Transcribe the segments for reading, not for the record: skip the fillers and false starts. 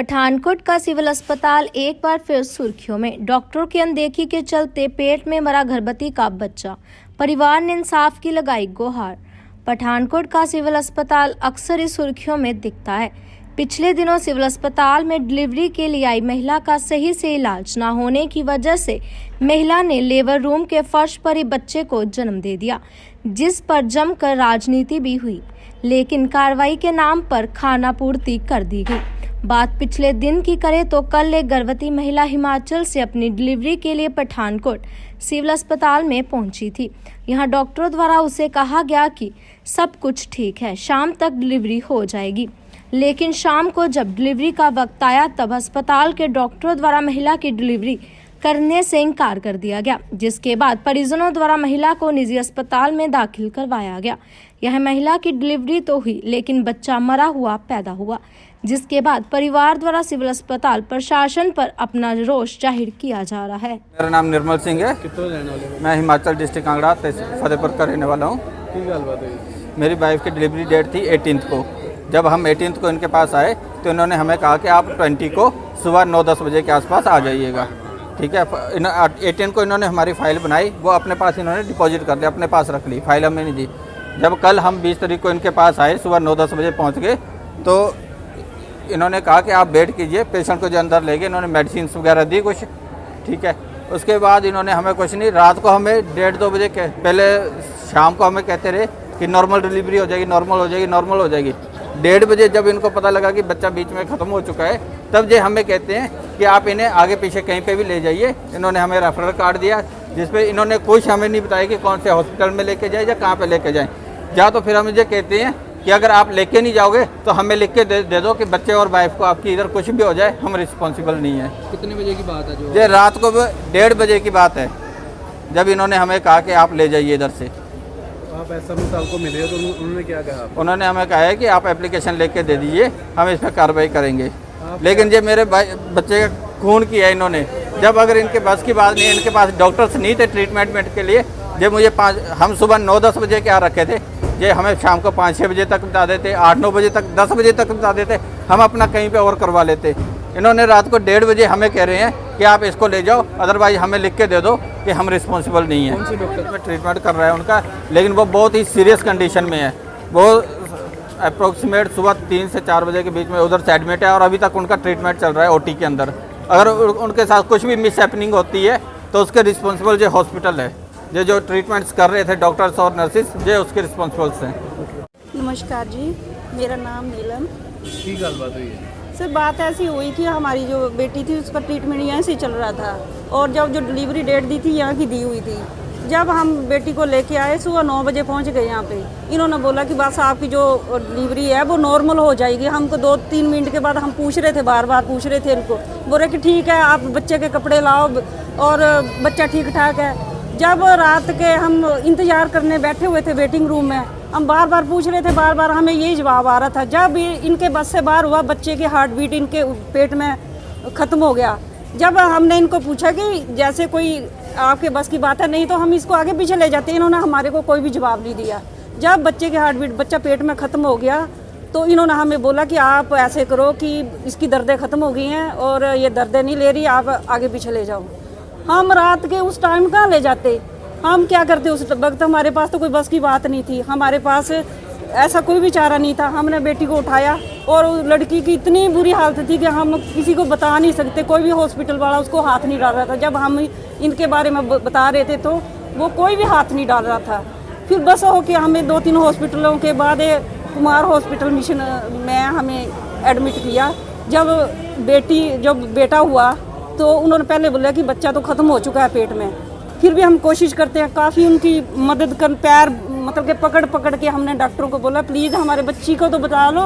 पठानकोट का सिविल अस्पताल एक बार फिर सुर्खियों में। डॉक्टरों की अनदेखी के चलते पेट में मरा गर्भवती का बच्चा, परिवार ने इंसाफ की लगाई गुहार। पठानकोट का सिविल अस्पताल अक्सर इस सुर्खियों में दिखता है। पिछले दिनों सिविल अस्पताल में डिलीवरी के लिए आई महिला का सही से इलाज न होने की वजह से महिला ने लेबर रूम के फर्श पर ही बच्चे को जन्म दे दिया, जिस पर जमकर राजनीति भी हुई, लेकिन कार्रवाई के नाम पर खानापूर्ति कर दी गई। बात पिछले दिन की करें तो कल एक गर्भवती महिला हिमाचल से अपनी डिलीवरी के लिए पठानकोट सिविल अस्पताल में पहुंची थी। यहां डॉक्टरों द्वारा उसे कहा गया कि सब कुछ ठीक है, शाम तक डिलीवरी हो जाएगी। लेकिन शाम को जब डिलीवरी का वक्त आया तब अस्पताल के डॉक्टरों द्वारा महिला की डिलीवरी करने से इनकार कर दिया गया, जिसके बाद परिजनों द्वारा महिला को निजी अस्पताल में दाखिल करवाया गया। यह महिला की डिलीवरी तो हुई, लेकिन बच्चा मरा हुआ पैदा हुआ, जिसके बाद परिवार द्वारा सिविल अस्पताल प्रशासन पर अपना रोष जाहिर किया जा रहा है। मेरा नाम निर्मल सिंह है। मैं हिमाचल डिस्ट्रिक्ट कांगड़ा फतेहपुर का रहने वाला हूँ। मेरी वाइफ की डिलीवरी डेट थी 18 को। जब हम 18 को इनके पास आए तो इन्होंने हमें कहा कि आप 20 को सुबह 9-10 बजे के आसपास आ जाइएगा। ठीक है, 18 को इन्होंने हमारी फ़ाइल बनाई, वो अपने पास इन्होंने डिपॉजिट कर लिया, अपने पास रख ली, फाइल हमें नहीं दी। जब कल हम 20 तारीख को इनके पास आए, सुबह 9-10 बजे पहुंच गए, तो इन्होंने कहा कि आप वेट कीजिए, पेशेंट को जो अंदर ले गए। इन्होंने मेडिसिन वगैरह दी कुछ, ठीक है। उसके बाद इन्होंने हमें कुछ नहीं, रात को हमें 1:30-2 बजे पहले शाम को हमें कहते रहे कि नॉर्मल डिलीवरी हो जाएगी, नॉर्मल हो जाएगी, नॉर्मल हो जाएगी। 1:30 बजे जब इनको पता लगा कि बच्चा बीच में ख़त्म हो चुका है, तब ये हमें कहते हैं कि आप इन्हें आगे पीछे कहीं पे भी ले जाइए। इन्होंने हमें रेफरल कार्ड दिया, जिसपे इन्होंने कुछ हमें नहीं बताया कि कौन से हॉस्पिटल में लेके जाए या कहाँ पे लेके जाएं। या तो फिर हम ये कहते हैं कि अगर आप लेके नहीं जाओगे तो हमें लिख के दे दो कि बच्चे और वाइफ को आपकी इधर कुछ भी हो जाए, हम रिस्पॉन्सिबल नहीं है। कितने बजे की बात है जो? ये रात को 1:30 बजे की बात है, जब इन्होंने हमें कहा कि आप ले जाइए इधर से। आप एसएमओ साहब को मिले तो उन्होंने क्या कहा? उन्होंने हमें कहा है कि आप एप्लीकेशन लेके दे दीजिए, हम इस पर कार्रवाई करेंगे। लेकिन ये मेरे बच्चे का खून किया है इन्होंने। जब अगर इनके बस की बात नहीं, इनके पास डॉक्टर्स नहीं थे ट्रीटमेंट के लिए, जब मुझे हम सुबह 9-10 बजे के आ रखे थे, ये हमें शाम को 5-6 बजे तक बता देते, 8-9 बजे तक, 10 बजे तक बता देते, हम अपना कहीं पे और करवा लेते। इन्होंने रात को 1:30 बजे हमें कह रहे हैं कि आप इसको ले जाओ, अदरवाइज हमें लिख के दे दो कि हम रिस्पॉन्सिबल नहीं है। कौन सी डॉक्टर में ट्रीटमेंट कर रहा है उनका, लेकिन वो बहुत ही सीरियस कंडीशन में है। वो अप्रोक्सीमेट सुबह 3 से 4 बजे के बीच में उधर से एडमिट है और अभी तक उनका ट्रीटमेंट चल रहा है ओटी के अंदर। अगर उनके साथ कुछ भी मिस हैपनिंग होती है तो उसके रिस्पॉन्सिबल जो हॉस्पिटल है, जो ट्रीटमेंट्स कर रहे थे डॉक्टर्स और नर्सिस, जो उसके रिस्पॉन्सिबल्स हैं। नमस्कार जी, मेरा नाम नीलम। की बात हुई है? सर बात ऐसी हुई कि हमारी जो बेटी थी उसका ट्रीटमेंट यहाँ से चल रहा था, और जब जो डिलीवरी डेट दी थी यहाँ की दी हुई थी। जब हम बेटी को लेके आए सुबह 9 बजे पहुँच गए यहाँ पे, इन्होंने बोला कि बस आपकी जो डिलीवरी है वो नॉर्मल हो जाएगी। हमको 2-3 मिनट के बाद हम पूछ रहे थे, बार बार पूछ रहे थे इनको, बोले कि ठीक है आप बच्चे के कपड़े लाओ और बच्चा ठीक ठाक है। जब रात के हम इंतज़ार करने बैठे हुए थे वेटिंग रूम में, हम बार बार पूछ रहे थे, बार बार हमें यही जवाब आ रहा था। जब इनके बस से बाहर हुआ, बच्चे की हार्ट बीट इनके पेट में ख़त्म हो गया। जब हमने इनको पूछा कि जैसे कोई आपके बस की बात है, नहीं तो हम इसको आगे पीछे ले जाते, इन्होंने हमारे को कोई भी जवाब नहीं दिया। जब बच्चे की हार्ट बीट, बच्चा पेट में ख़त्म हो गया, तो इन्होंने हमें बोला कि आप ऐसे करो कि इसकी दर्दें ख़त्म हो गई हैं और ये दर्दें नहीं ले रही, आप आगे पीछे ले जाओ। हम रात के उस टाइम कहाँ ले जाते, हम क्या करते उस वक्त? हमारे पास तो कोई बस की बात नहीं थी, हमारे पास ऐसा कोई भी चारा नहीं था। हमने बेटी को उठाया और लड़की की इतनी बुरी हालत थी कि हम किसी को बता नहीं सकते, कोई भी हॉस्पिटल वाला उसको हाथ नहीं डाल रहा था। जब हम इनके बारे में बता रहे थे तो वो कोई भी हाथ नहीं डाल रहा था। फिर बस हो के हमें 2-3 हॉस्पिटलों के बाद कुमार हॉस्पिटल मिशन में हमें एडमिट किया। जब बेटा हुआ तो उन्होंने पहले बोला कि बच्चा तो ख़त्म हो चुका है पेट में। फिर भी हम कोशिश करते हैं, काफ़ी उनकी मदद कर, पैर मतलब कि पकड़ के हमने डॉक्टरों को बोला प्लीज़ हमारे बच्ची को तो बता लो,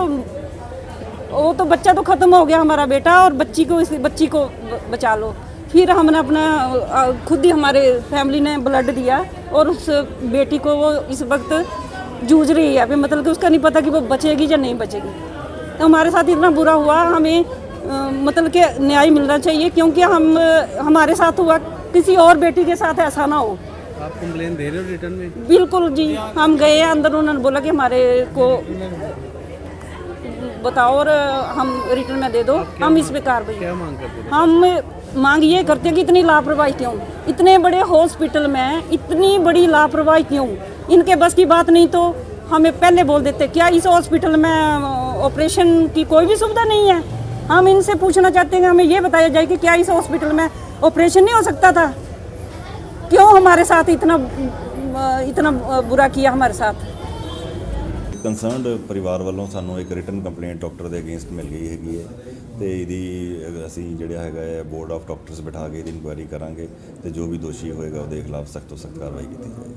वो तो बच्चा तो ख़त्म हो गया हमारा बेटा, और बच्ची को बचा लो। फिर हमने अपना खुद ही हमारे फैमिली ने ब्लड दिया और उस बेटी को वो इस वक्त जूझ रही है अभी, मतलब कि उसका नहीं पता कि वो बचेगी या नहीं बचेगी। तो हमारे साथ इतना बुरा हुआ, हमें मतलब कि न्याय मिलना चाहिए, क्योंकि हमारे साथ हुआ, किसी और बेटी के साथ ऐसा ना हो। आप कंप्लेन दे रहे हो रिटर्न में? बिल्कुल जी, हम गए अंदर, उन्होंने बोला कि हमारे को बताओ और हम रिटर्न में दे दो, हम इस पे कार्रवाई। क्या मांग करते थे? हम मांग ये करते हैं कि इतनी लापरवाही क्यों, इतने बड़े हॉस्पिटल में इतनी बड़ी लापरवाही क्यों। इनके बस की बात नहीं तो हमें पहले बोल देते। क्या इस हॉस्पिटल में ऑपरेशन की कोई भी सुविधा नहीं है? हम इनसे पूछना चाहते हैं, हमें ये बताया जाए कि क्या इस हॉस्पिटल में ऑपरेशन नहीं हो सकता था? क्यों हमारे साथ इतना बुरा किया हमारे साथ? ਕੰਸਰਨਡ ਪਰਿਵਾਰ ਵੱਲੋਂ ਸਾਨੂੰ ਇੱਕ ਰਿਟਨ ਕੰਪਲੇਂਟ ਡਾਕਟਰ ਦੇ ਅਗੇਂਸਟ ਮਿਲ ਗਈ ਹੈਗੀ ਹੈ ਤੇ ਇਹਦੀ ਅਸੀਂ ਜਿਹੜਾ ਹੈਗਾ ਹੈ ਬੋਰਡ ਆਫ ਡਾਕਟਰਸ ਬਿਠਾ ਕੇ ਇਹਦੀ ਇਨਕੁਆਇਰੀ ਕਰਾਂਗੇ ਤੇ ਜੋ ਵੀ ਦੋਸ਼ੀ ਹੋਏਗਾ ਉਹਦੇ ਖਿਲਾਫ ਸਖਤ ਤੋਂ ਸਖਤ ਕਾਰਵਾਈ ਕੀਤੀ ਜਾਏਗੀ।